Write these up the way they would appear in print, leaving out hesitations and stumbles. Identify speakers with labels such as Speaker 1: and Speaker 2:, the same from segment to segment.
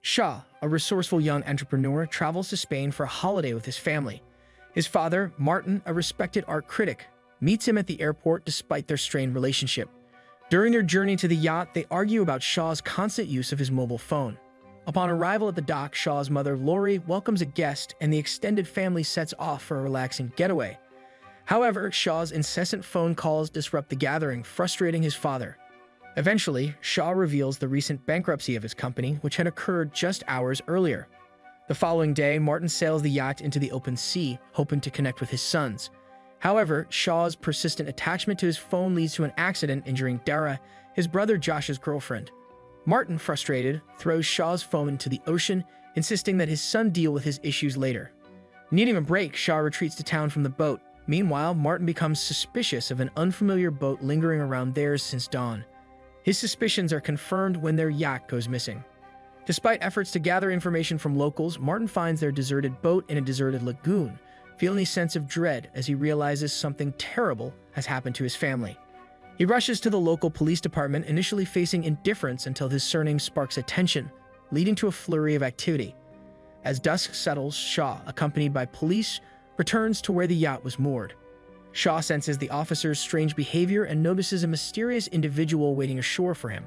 Speaker 1: Shaw, a resourceful young entrepreneur, travels to Spain for a holiday with his family. His father, Martin, a respected art critic, meets him at the airport despite their strained relationship. During their journey to the yacht, they argue about Shaw's constant use of his mobile phone. Upon arrival at the dock, Shaw's mother, Lori, welcomes a guest, and the extended family sets off for a relaxing getaway. However, Shaw's incessant phone calls disrupt the gathering, frustrating his father. Eventually, Shaw reveals the recent bankruptcy of his company, which had occurred just hours earlier. The following day, Martin sails the yacht into the open sea, hoping to connect with his sons. However, Shaw's persistent attachment to his phone leads to an accident, injuring Dara, his brother Josh's girlfriend. Martin, frustrated, throws Shaw's phone into the ocean, insisting that his son deal with his issues later. Needing a break, Shaw retreats to town from the boat. Meanwhile, Martin becomes suspicious of an unfamiliar boat lingering around theirs since dawn. His suspicions are confirmed when their yacht goes missing. Despite efforts to gather information from locals, Martin finds their deserted boat in a deserted lagoon, feeling a sense of dread as he realizes something terrible has happened to his family. He rushes to the local police department, initially facing indifference until his surname sparks attention, leading to a flurry of activity. As dusk settles, Shaw, accompanied by police, returns to where the yacht was moored. Shaw senses the officer's strange behavior and notices a mysterious individual waiting ashore for him.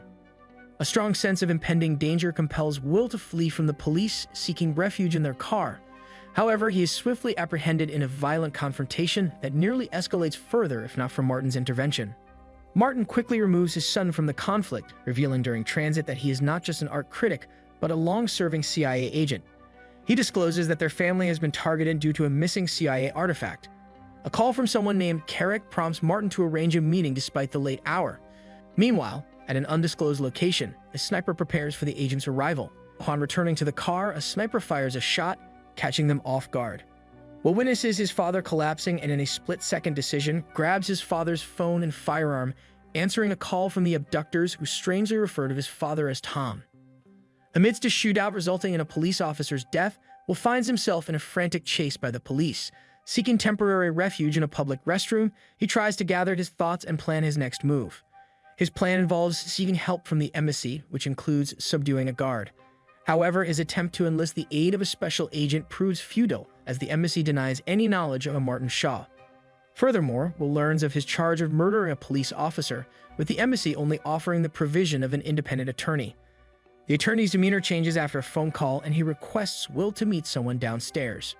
Speaker 1: A strong sense of impending danger compels Will to flee from the police, seeking refuge in their car. However, he is swiftly apprehended in a violent confrontation that nearly escalates further if not for Martin's intervention. Martin quickly removes his son from the conflict, revealing during transit that he is not just an art critic, but a long-serving CIA agent. He discloses that their family has been targeted due to a missing CIA artifact. A call from someone named Carrick prompts Martin to arrange a meeting despite the late hour. Meanwhile, at an undisclosed location, a sniper prepares for the agent's arrival. Upon returning to the car, a sniper fires a shot, catching them off guard. Will witnesses his father collapsing and in a split-second decision, grabs his father's phone and firearm, answering a call from the abductors who strangely refer to his father as Tom. Amidst a shootout resulting in a police officer's death, Will finds himself in a frantic chase by the police. Seeking temporary refuge in a public restroom, he tries to gather his thoughts and plan his next move. His plan involves seeking help from the embassy, which includes subduing a guard. However, his attempt to enlist the aid of a special agent proves futile, as the embassy denies any knowledge of a Martin Shaw. Furthermore, Will learns of his charge of murdering a police officer, with the embassy only offering the provision of an independent attorney. The attorney's demeanor changes after a phone call, and he requests Will to meet someone downstairs.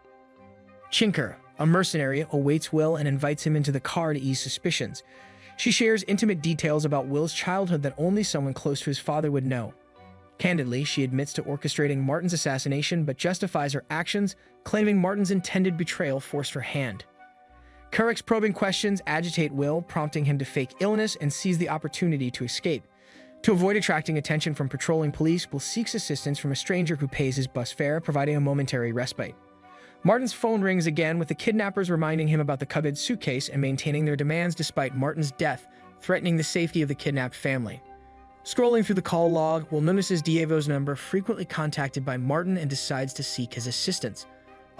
Speaker 1: Chinker, a mercenary, awaits Will and invites him into the car to ease suspicions. She shares intimate details about Will's childhood that only someone close to his father would know. Candidly, she admits to orchestrating Martin's assassination but justifies her actions, claiming Martin's intended betrayal forced her hand. Carrick's probing questions agitate Will, prompting him to fake illness and seize the opportunity to escape. To avoid attracting attention from patrolling police, Will seeks assistance from a stranger who pays his bus fare, providing a momentary respite. Martin's phone rings again, with the kidnappers reminding him about the coveted suitcase and maintaining their demands despite Martin's death, threatening the safety of the kidnapped family. Scrolling through the call log, Will notices Diego's number frequently contacted by Martin and decides to seek his assistance.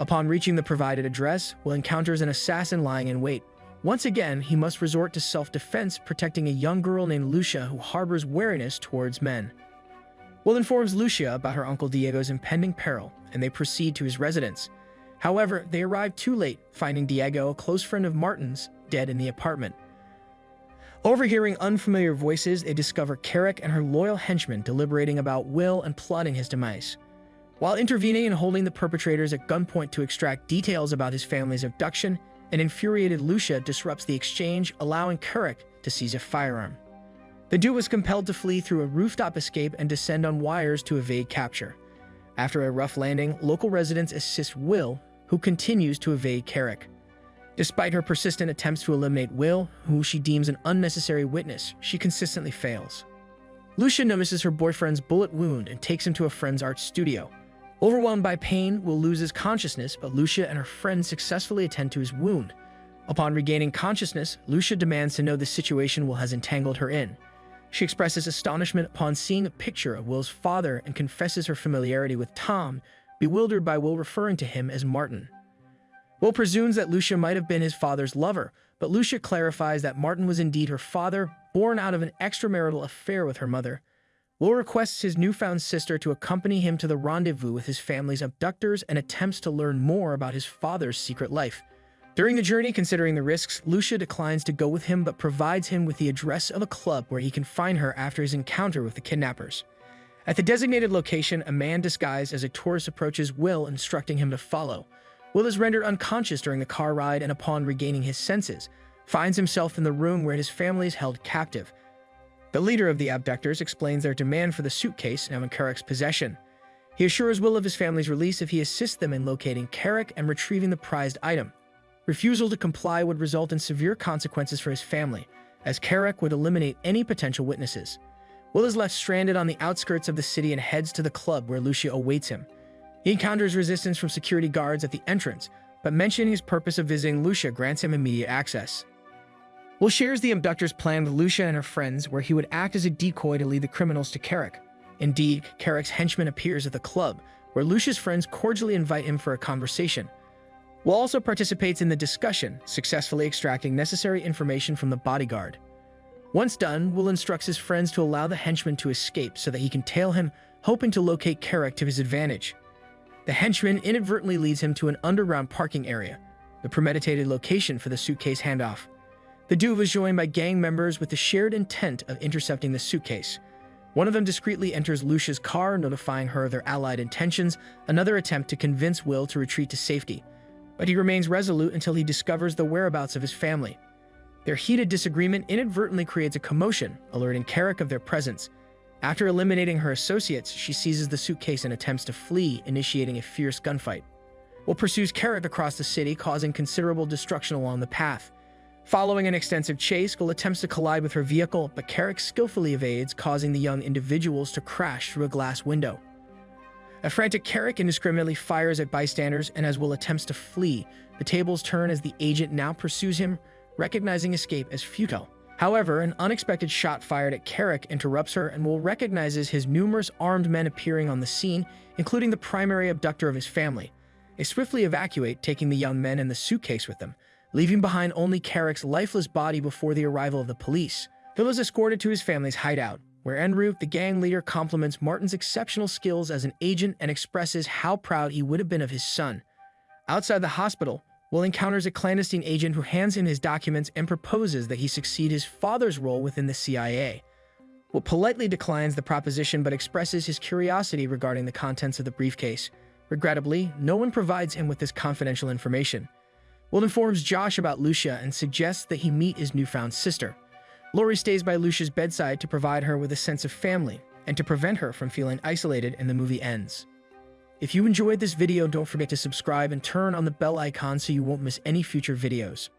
Speaker 1: Upon reaching the provided address, Will encounters an assassin lying in wait. Once again, he must resort to self-defense, protecting a young girl named Lucia who harbors wariness towards men. Will informs Lucia about her uncle Diego's impending peril, and they proceed to his residence. However, they arrive too late, finding Diego, a close friend of Martin's, dead in the apartment. Overhearing unfamiliar voices, they discover Carrick and her loyal henchmen deliberating about Will and plotting his demise. While intervening and holding the perpetrators at gunpoint to extract details about his family's abduction, an infuriated Lucia disrupts the exchange, allowing Carrick to seize a firearm. The duo was compelled to flee through a rooftop escape and descend on wires to evade capture. After a rough landing, local residents assist Will, who continues to evade Carrick. Despite her persistent attempts to eliminate Will, who she deems an unnecessary witness, she consistently fails. Lucia notices her boyfriend's bullet wound and takes him to a friend's art studio. Overwhelmed by pain, Will loses consciousness, but Lucia and her friend successfully attend to his wound. Upon regaining consciousness, Lucia demands to know the situation Will has entangled her in. She expresses astonishment upon seeing a picture of Will's father and confesses her familiarity with Tom, bewildered by Will referring to him as Martin. Will presumes that Lucia might have been his father's lover, but Lucia clarifies that Martin was indeed her father, born out of an extramarital affair with her mother. Will requests his newfound sister to accompany him to the rendezvous with his family's abductors and attempts to learn more about his father's secret life. During the journey, considering the risks, Lucia declines to go with him but provides him with the address of a club where he can find her after his encounter with the kidnappers. At the designated location, a man disguised as a tourist approaches Will, instructing him to follow. Will is rendered unconscious during the car ride and upon regaining his senses, finds himself in the room where his family is held captive. The leader of the abductors explains their demand for the suitcase now in Carrick's possession. He assures Will of his family's release if he assists them in locating Carrick and retrieving the prized item. Refusal to comply would result in severe consequences for his family, as Carrick would eliminate any potential witnesses. Will is left stranded on the outskirts of the city and heads to the club where Lucia awaits him. He encounters resistance from security guards at the entrance, but mentioning his purpose of visiting Lucia grants him immediate access. Will shares the abductors' plan with Lucia and her friends, where he would act as a decoy to lead the criminals to Carrick. Indeed, Carrick's henchman appears at the club, where Lucia's friends cordially invite him for a conversation. Will also participates in the discussion, successfully extracting necessary information from the bodyguard. Once done, Will instructs his friends to allow the henchman to escape so that he can tail him, hoping to locate Carrick to his advantage. The henchman inadvertently leads him to an underground parking area, the premeditated location for the suitcase handoff. The duo is joined by gang members with the shared intent of intercepting the suitcase. One of them discreetly enters Lucia's car, notifying her of their allied intentions, another attempt to convince Will to retreat to safety. But he remains resolute until he discovers the whereabouts of his family. Their heated disagreement inadvertently creates a commotion, alerting Carrick of their presence. After eliminating her associates, she seizes the suitcase and attempts to flee, initiating a fierce gunfight. Will pursues Carrick across the city, causing considerable destruction along the path. Following an extensive chase, Will attempts to collide with her vehicle, but Carrick skillfully evades, causing the young individuals to crash through a glass window. A frantic Carrick indiscriminately fires at bystanders, and as Will attempts to flee, the tables turn as the agent now pursues him, recognizing escape as futile. However, an unexpected shot fired at Carrick interrupts her, and Will recognizes his numerous armed men appearing on the scene, including the primary abductor of his family. They swiftly evacuate, taking the young men and the suitcase with them, leaving behind only Carrick's lifeless body before the arrival of the police. Will is escorted to his family's hideout, where en route, the gang leader compliments Martin's exceptional skills as an agent and expresses how proud he would have been of his son. Outside the hospital, Will encounters a clandestine agent who hands him his documents and proposes that he succeed his father's role within the CIA. Will politely declines the proposition but expresses his curiosity regarding the contents of the briefcase. Regrettably, no one provides him with this confidential information. Will informs Josh about Lucia and suggests that he meet his newfound sister. Lori stays by Lucia's bedside to provide her with a sense of family and to prevent her from feeling isolated, and the movie ends. If you enjoyed this video, don't forget to subscribe and turn on the bell icon so you won't miss any future videos.